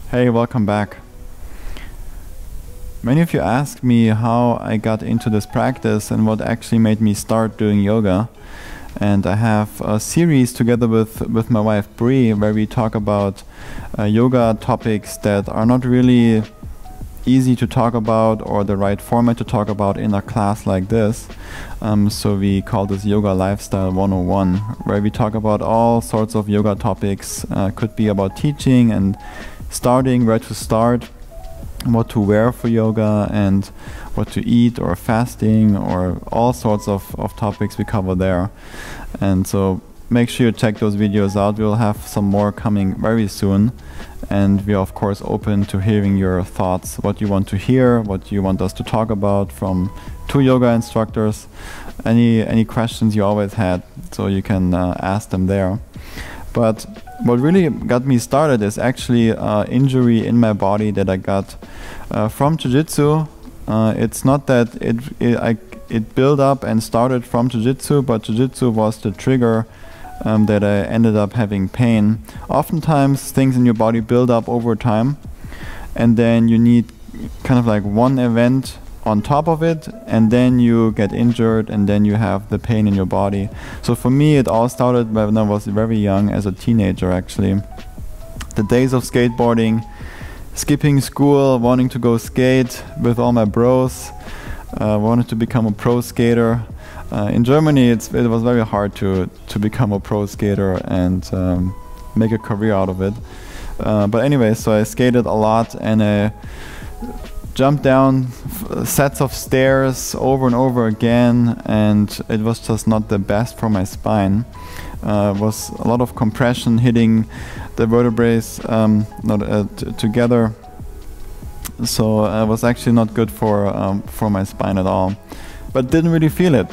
Hey, welcome back. Many of you asked me how I got into this practice and what actually made me start doing yoga. And I have a series together with my wife Bree where we talk about yoga topics that are not really easy to talk about or the right format to talk about in a class like this. So we call this Yoga Lifestyle 101, where we talk about all sorts of yoga topics. Could be about teaching and starting, where to start, what to wear for yoga, and what to eat, or fasting, or all sorts of topics we cover there. And so make sure you check those videos out. We'll have some more coming very soon. And we are of course open to hearing your thoughts, what you want to hear, what you want us to talk about from two yoga instructors. Any questions you always had, so you can ask them there. But what really got me started is actually an injury in my body that I got from jiu-jitsu. It's not that it built up and started from jiu-jitsu, but jiu-jitsu was the trigger that I ended up having pain. Oftentimes things in your body build up over time, and then you need kind of like one event on top of it, and then you get injured, and then you have the pain in your body. So for me it all started when I was very young, as a teenager actually. The days of skateboarding, skipping school, wanting to go skate with all my bros, wanted to become a pro skater. In Germany it was very hard to become a pro skater and make a career out of it. But anyway, so I skated a lot, and I jumped down sets of stairs over and over again, and it was just not the best for my spine. It was a lot of compression hitting the vertebrae together, so it was actually not good for my spine at all, but didn't really feel it.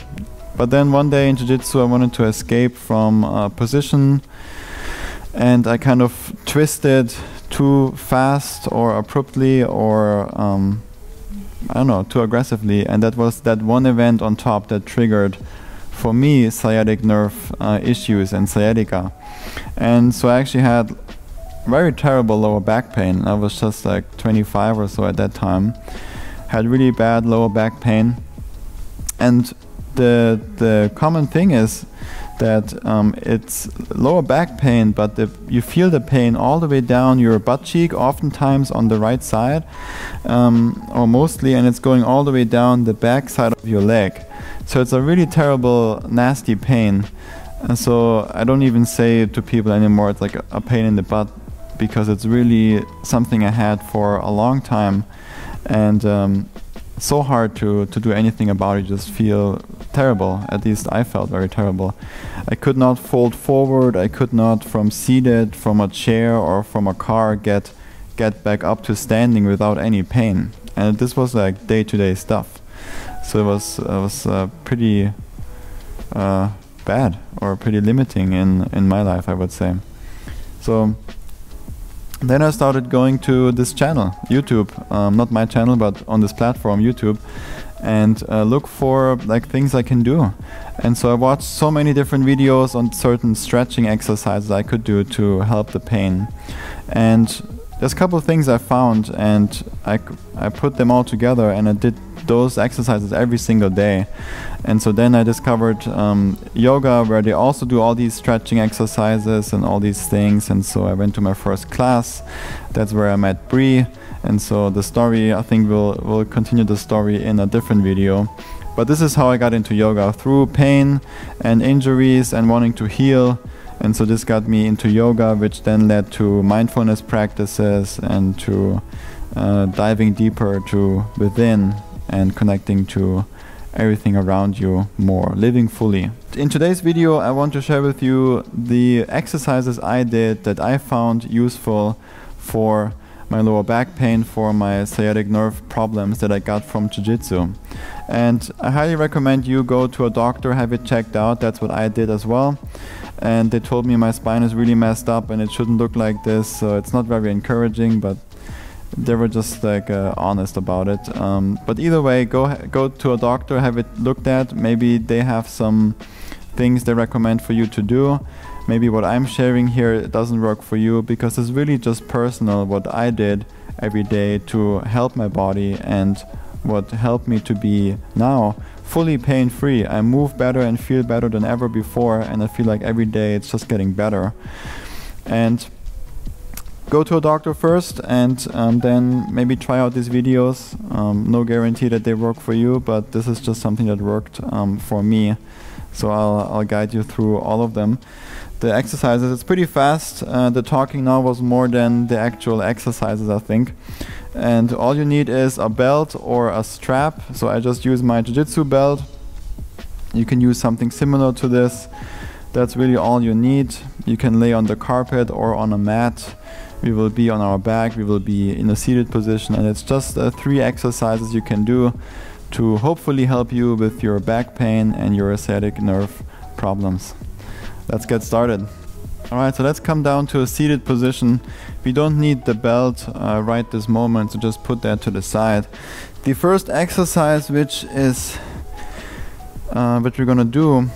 But then one day in jiu-jitsu I wanted to escape from a position, and I kind of twisted too fast or abruptly, or I don't know, too aggressively, and that was that one event on top that triggered for me sciatic nerve issues and sciatica. And so I actually had very terrible lower back pain. I was just like 25 or so at that time. Had really bad lower back pain, and the common thing is that it's lower back pain, but you feel the pain all the way down your butt cheek, oftentimes on the right side, or mostly, and it's going all the way down the back side of your leg. So it's a really terrible, nasty pain. And so I don't even say to people anymore it's like a pain in the butt, because it's really something I had for a long time, and so hard to do anything about it. You just feel terrible. At least I felt very terrible. I could not fold forward. I could not, from seated, from a chair or from a car, get back up to standing without any pain. And this was like day-to-day stuff. So it was pretty bad, or pretty limiting in my life, I would say. So then I started going to this channel, YouTube, not my channel, but on this platform, YouTube, and look for like things I can do. And so I watched so many different videos on certain stretching exercises I could do to help the pain. And there's a couple of things I found, and I put them all together, and I did those exercises every single day. And so then I discovered yoga, where they also do all these stretching exercises and all these things. And so I went to my first class. That's where I met Bree. And so the story, I think we'll continue the story in a different video. But this is how I got into yoga, through pain and injuries and wanting to heal. And so this got me into yoga, which then led to mindfulness practices and to diving deeper to within and connecting to everything around you more, living fully. In today's video I want to share with you the exercises I did that I found useful for my lower back pain, for my sciatic nerve problems that I got from jiu-jitsu. And I highly recommend you go to a doctor, have it checked out. That's what I did as well. And they told me my spine is really messed up and it shouldn't look like this, so it's not very encouraging, but they were just like honest about it. But either way, go to a doctor, have it looked at. Maybe they have some things they recommend for you to do. maybe what I'm sharing here doesn't work for you, because it's really just personal what I did every day to help my body and what helped me to be now fully pain-free. I move better and feel better than ever before, and I feel like every day it's just getting better. And go to a doctor first, and then maybe try out these videos. No guarantee that they work for you, but this is just something that worked for me. So I'll guide you through all of them. The exercises, it's pretty fast. The talking now was more than the actual exercises, I think. And all you need is a belt or a strap. So I just use my jiu-jitsu belt. You can use something similar to this. That's really all you need. You can lay on the carpet or on a mat. We will be on our back, we will be in a seated position, and it's just 3 exercises you can do to hopefully help you with your back pain and your sciatic nerve problems. Let's get started. Alright, so let's come down to a seated position. We don't need the belt right this moment, so just put that to the side. The first exercise which we're gonna do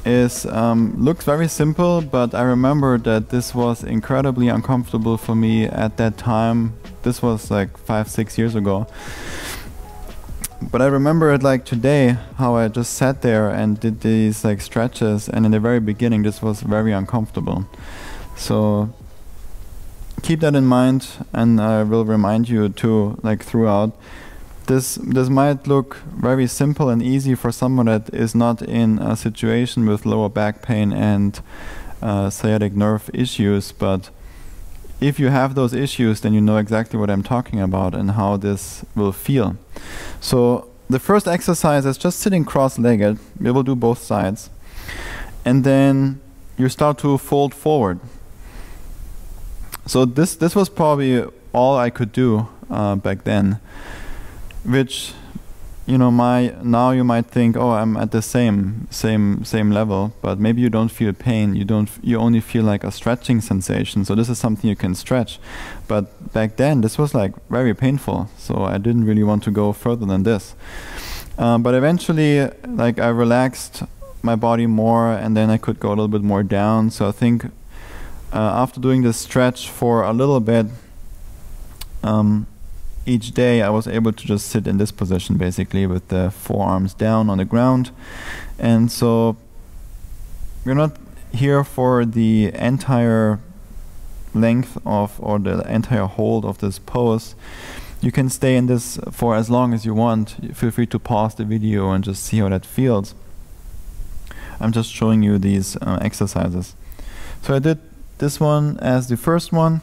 is looks very simple, but I remember that this was incredibly uncomfortable for me at that time. This was like 5-6 years ago. But I remember it like today, how I just sat there and did these like stretches, and in the very beginning this was very uncomfortable. So keep that in mind, and I will remind you too, like throughout. This might look very simple and easy for someone that is not in a situation with lower back pain and sciatic nerve issues, but if you have those issues, then you know exactly what I'm talking about and how this will feel. So the first exercise is just sitting cross-legged. We will do both sides. And then you start to fold forward. So this was probably all I could do back then, which, you know, now you might think, oh, I'm at the same level, but maybe you don't feel pain. You only feel like a stretching sensation. So this is something you can stretch. But back then, this was like very painful. So I didn't really want to go further than this. But eventually, like, I relaxed my body more, and then I could go a little bit more down. So I think after doing this stretch for a little bit, each day I was able to just sit in this position basically with the forearms down on the ground. And so we're not here for the entire length of, or the entire hold of this pose. You can stay in this for as long as you want. Feel free to pause the video and just see how that feels. I'm just showing you these exercises. So I did this one as the first one,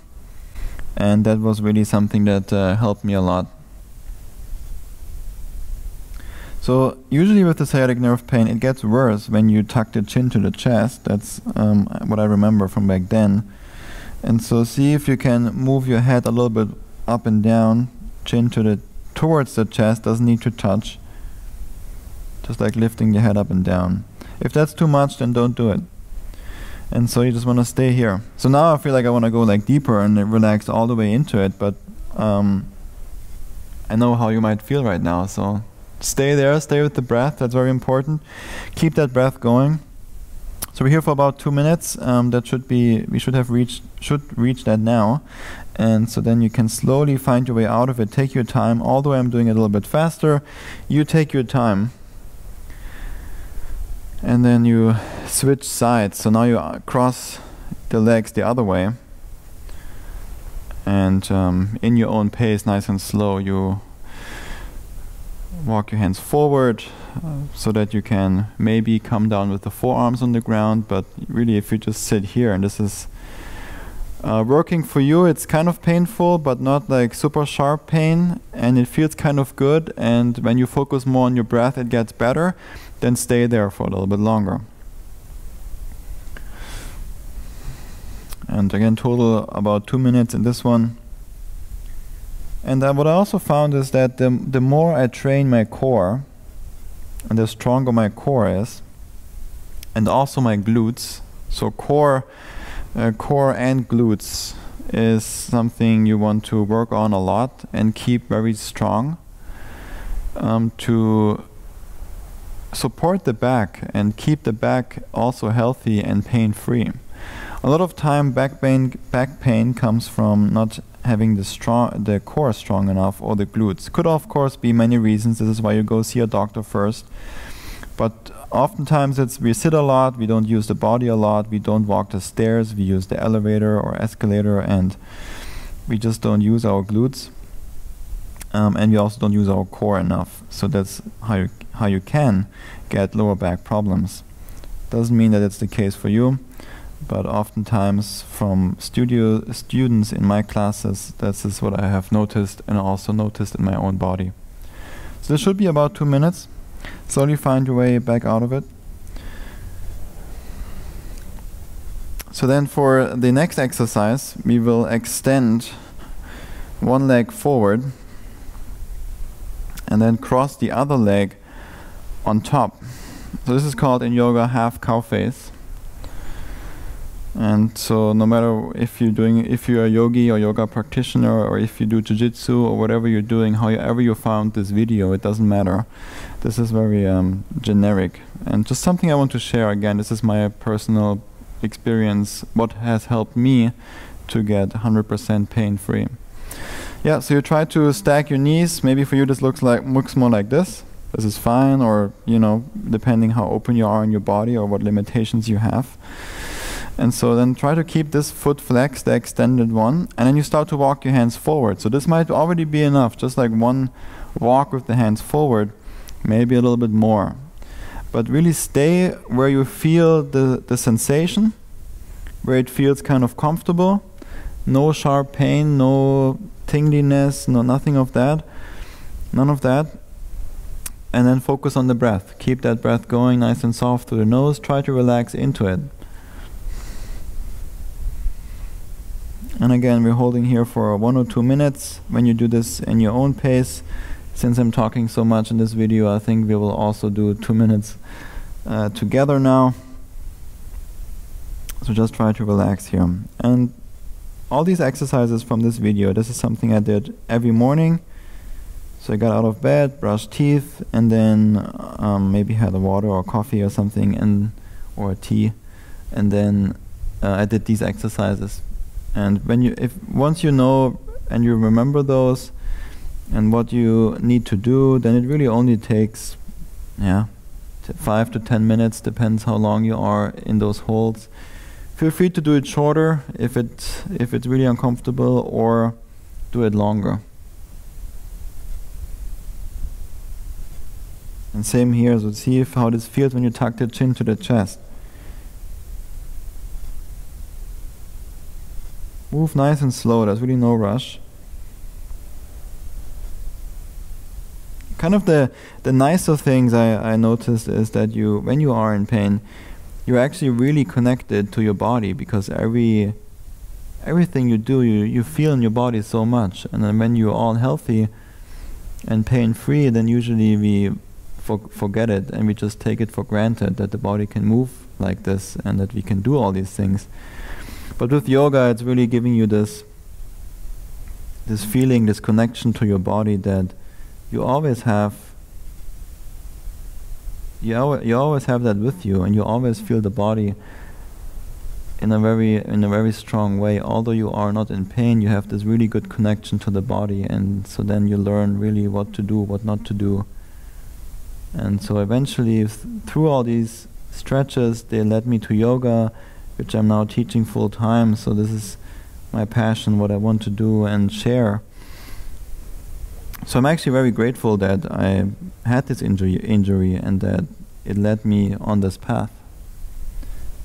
and that was really something that helped me a lot. So usually with the sciatic nerve pain, it gets worse when you tuck the chin to the chest. That's what I remember from back then. And so see if you can move your head a little bit up and down, chin towards the chest, doesn't need to touch. Just like lifting the head up and down. If that's too much, then don't do it. And so you just want to stay here. So now I feel like I want to go like deeper and relax all the way into it, but I know how you might feel right now. So stay there, stay with the breath. That's very important. Keep that breath going. So we're here for about 2 minutes. We should reach that now. And so then you can slowly find your way out of it. Take your time. Although I'm doing it a little bit faster, you take your time. And then you switch sides. So now you cross the legs the other way. And in your own pace, nice and slow, you walk your hands forward so that you can maybe come down with the forearms on the ground. But really, if you just sit here, and this is working for you, it's kind of painful, but not like super sharp pain. And it feels kind of good. And when you focus more on your breath, it gets better. Then stay there for a little bit longer. And again, total about 2 minutes in this one. And what I also found is that the more I train my core, and the stronger my core is, and also my glutes. So core and glutes is something you want to work on a lot and keep very strong to support the back and keep the back also healthy and pain-free. A lot of time back pain comes from not having the core strong enough, or the glutes. Could of course be many reasons. This is why you go see a doctor first. But oftentimes we sit a lot, we don't use the body a lot, we don't walk the stairs, we use the elevator or escalator, and we just don't use our glutes. And we also don't use our core enough. So that's how you can get lower back problems. Doesn't mean that it's the case for you, but oftentimes from students in my classes, this is what I have noticed, and also noticed in my own body. So this should be about 2 minutes. Slowly find your way back out of it. So then for the next exercise, we will extend one leg forward and then cross the other leg on top. So this is called in yoga half cow face. And so no matter if you're a yogi or yoga practitioner, or if you do jiu-jitsu or whatever you're doing, however you found this video, it doesn't matter. This is very generic, and just something I want to share again. This is my personal experience, what has helped me to get 100% pain-free. Yeah, so you try to stack your knees. Maybe for you this looks more like this. This is fine, or depending how open you are in your body or what limitations you have. And so then try to keep this foot flexed, the extended one, and then you start to walk your hands forward. So this might already be enough, just like one walk with the hands forward, maybe a little bit more. But really stay where you feel the sensation, where it feels kind of comfortable. No sharp pain, no tingliness, nothing of that. None of that. And then focus on the breath. Keep that breath going nice and soft through the nose. Try to relax into it. And again, we're holding here for 1 or 2 minutes. When you do this in your own pace, since I'm talking so much in this video, I think we will also do 2 minutes together now. So just try to relax here. And all these exercises from this video, this is something I did every morning. So I got out of bed, brushed teeth, and then maybe had a water or coffee or something, or a tea, and then I did these exercises. And once you know and you remember those and what you need to do, then it really only takes 5 to 10 minutes, depends how long you are in those holds. Feel free to do it shorter if it's really uncomfortable, or do it longer. And same here, so see how this feels when you tuck the chin to the chest. Move nice and slow, there's really no rush. Kind of the nicer things I noticed is that when you are in pain, you're actually really connected to your body, because everything you do, you feel in your body so much. And then when you're all healthy and pain-free, then usually we forget it, and we just take it for granted that the body can move like this and that we can do all these things. But with yoga, it's really giving you this feeling, this connection to your body that you always have. You always have that with you, and you always feel the body in a very strong way. Although you are not in pain, you have this really good connection to the body, and so then you learn really what to do, what not to do. And so eventually, through all these stretches, they led me to yoga, which I'm now teaching full time. So this is my passion, what I want to do and share. So I'm actually very grateful that I had this injury and that it led me on this path.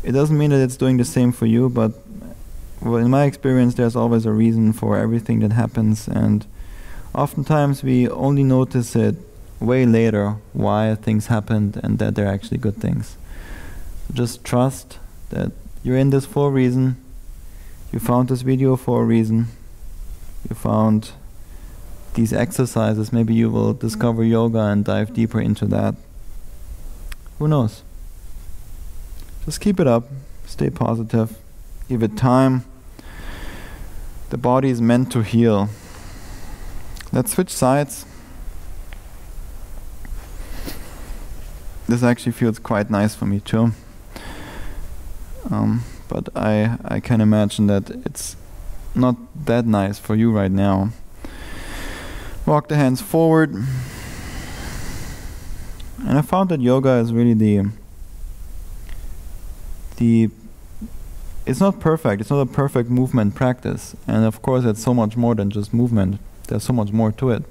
It doesn't mean that it's doing the same for you, but in my experience, there's always a reason for everything that happens, and oftentimes we only notice it way later why things happened and that they're actually good things. Just trust that you're in this for a reason. You found this video for a reason. You found these exercises. Maybe you will discover yoga and dive deeper into that. Who knows? Just keep it up. Stay positive. Give it time. The body is meant to heal. Let's switch sides. this actually feels quite nice for me too. But I can imagine that it's not that nice for you right now. Walk the hands forward. And I found that yoga is really it's not perfect, it's not a perfect movement practice. And of course it's so much more than just movement. There's so much more to it.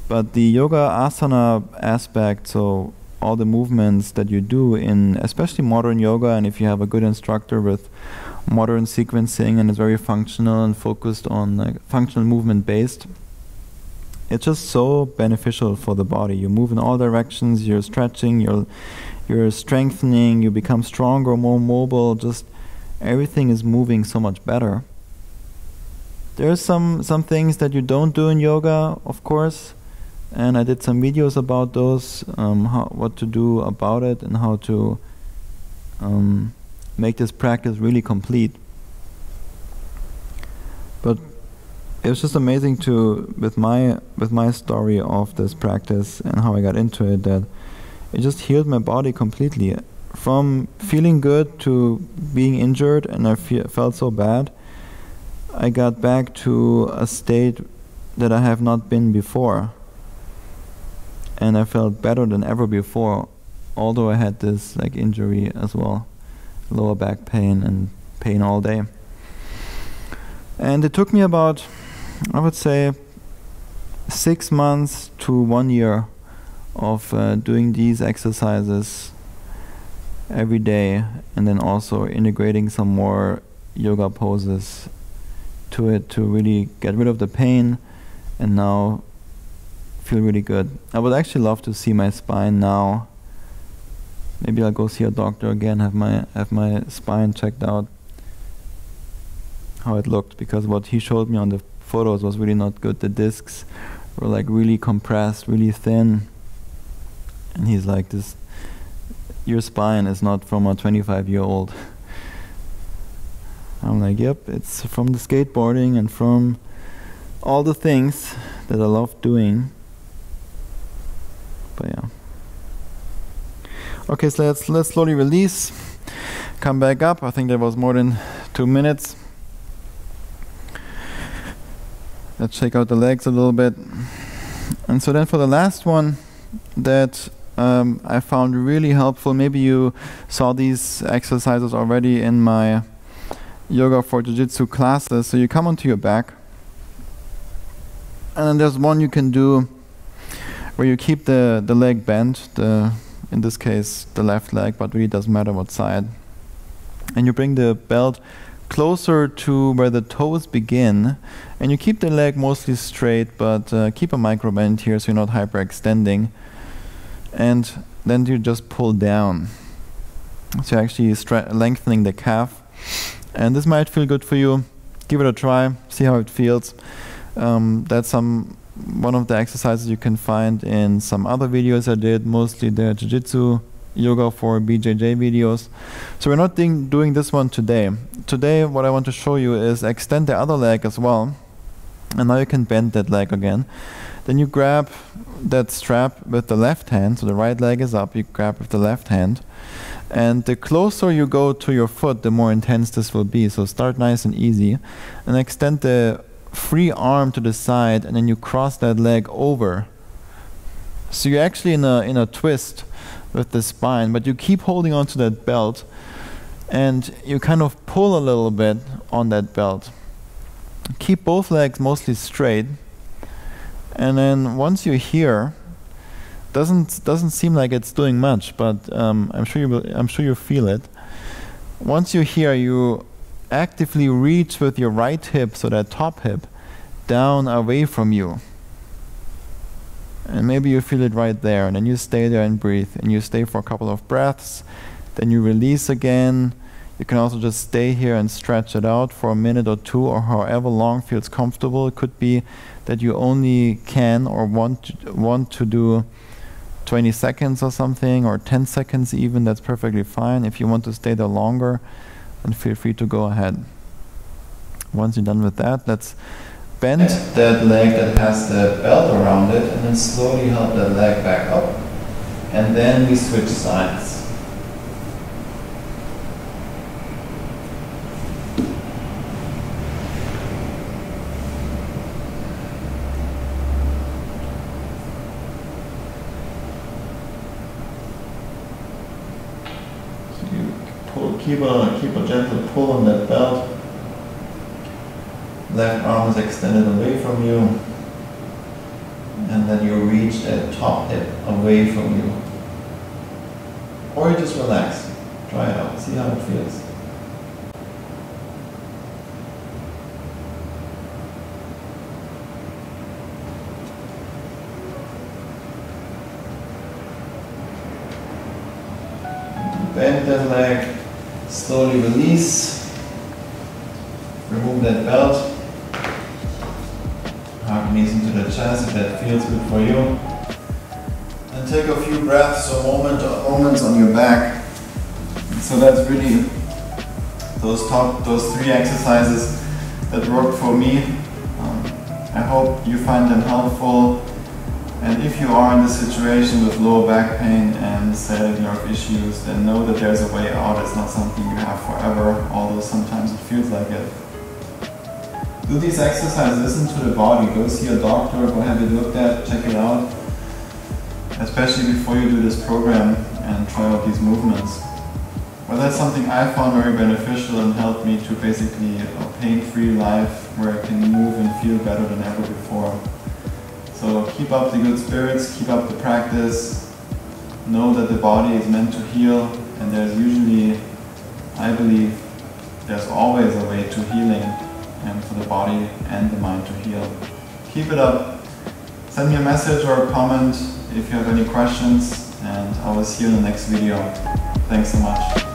But the yoga asana aspect, so all the movements that you do in especially modern yoga, and if you have a good instructor with modern sequencing and is very functional and focused on like functional movement based, it's just so beneficial for the body. You move in all directions, you're stretching, you're strengthening, you become stronger, more mobile, just everything is moving so much better. There's some things that you don't do in yoga, of course, and I did some videos about those, what to do about it and how to make this practice really complete. But it was just amazing to, with my story of this practice and how I got into it, that it just healed my body completely. From feeling good to being injured and I felt so bad, I got back to a state that I have not been before. And I felt better than ever before, although I had this like injury as well, lower back pain and pain all day. And it took me about, I would say, 6 months to 1 year of doing these exercises every day, and then also integrating some more yoga poses to it to really get rid of the pain and now feel really good. I would actually love to see my spine now. Maybe I'll go see a doctor again, have my spine checked out, how it looked, because what he showed me on the photos was really not good. The discs were like really compressed, really thin, and he's like, "This, your spine is not from a 25-year-old." I'm like, "Yep, it's from the skateboarding and from all the things that I love doing." But yeah. Okay, so let's slowly release. Come back up. I think that was more than 2 minutes. Let's shake out the legs a little bit. And so then for the last one that I found really helpful, maybe you saw these exercises already in my yoga for jiu-jitsu classes. So you come onto your back, and then there's one you can do where you keep the leg bent, in this case the left leg, but really doesn't matter what side. And you bring the belt closer to where the toes begin, and you keep the leg mostly straight, but keep a micro bend here so you're not hyperextending. And then you just pull down. So you're actually lengthening the calf. And this might feel good for you. Give it a try, see how it feels. That's one of the exercises you can find in some other videos I did, mostly the jiu-jitsu yoga for BJJ videos. So we're not doing this one today. Today what I want to show you is extend the other leg as well. And now you can bend that leg again. Then you grab that strap with the left hand, so the right leg is up, you grab with the left hand. And the closer you go to your foot, the more intense this will be. So start nice and easy. And extend the free arm to the side, and then you cross that leg over. So you're actually in a twist with the spine, but you keep holding on to that belt, and you kind of pull a little bit on that belt. Keep both legs mostly straight, and then once you're here, doesn't seem like it's doing much, but I'm sure you feel it. Once you're here, you actively reach with your right hip, so that top hip, down away from you. And maybe you feel it right there, and then you stay there and breathe, and you stay for a couple of breaths, then you release again. You can also just stay here and stretch it out for a minute or two, or however long feels comfortable. It could be that you only can or want to do 20 seconds or something, or 10 seconds even. That's perfectly fine. If you want to stay there longer, then feel free to go ahead. Once you're done with that, let's bend that leg that has the belt around it, and then slowly help that leg back up. and then we switch sides. Keep a gentle pull on that belt. Left arm is extended away from you, and then you reach that top hip away from you. Or you just relax. Try it out, see how it feels. Bend that leg. Slowly release, remove that belt, hug knees into the chest if that feels good for you, and take a few breaths or moments on your back. And so that's really those 3 exercises that worked for me. I hope you find them helpful. And if you are in this situation with lower back pain and sciatic nerve issues, then know that there's a way out. It's not something you have forever, although sometimes it feels like it. Do these exercises, listen to the body, go see a doctor, go have it looked at, check it out, especially before you do this program and try out these movements. Well, that's something I found very beneficial and helped me to basically a pain-free life where I can move and feel better than ever before. So keep up the good spirits, keep up the practice, know that the body is meant to heal, and there's usually, I believe, there's always a way to healing and for the body and the mind to heal. Keep it up. Send me a message or a comment if you have any questions, and I will see you in the next video. Thanks so much.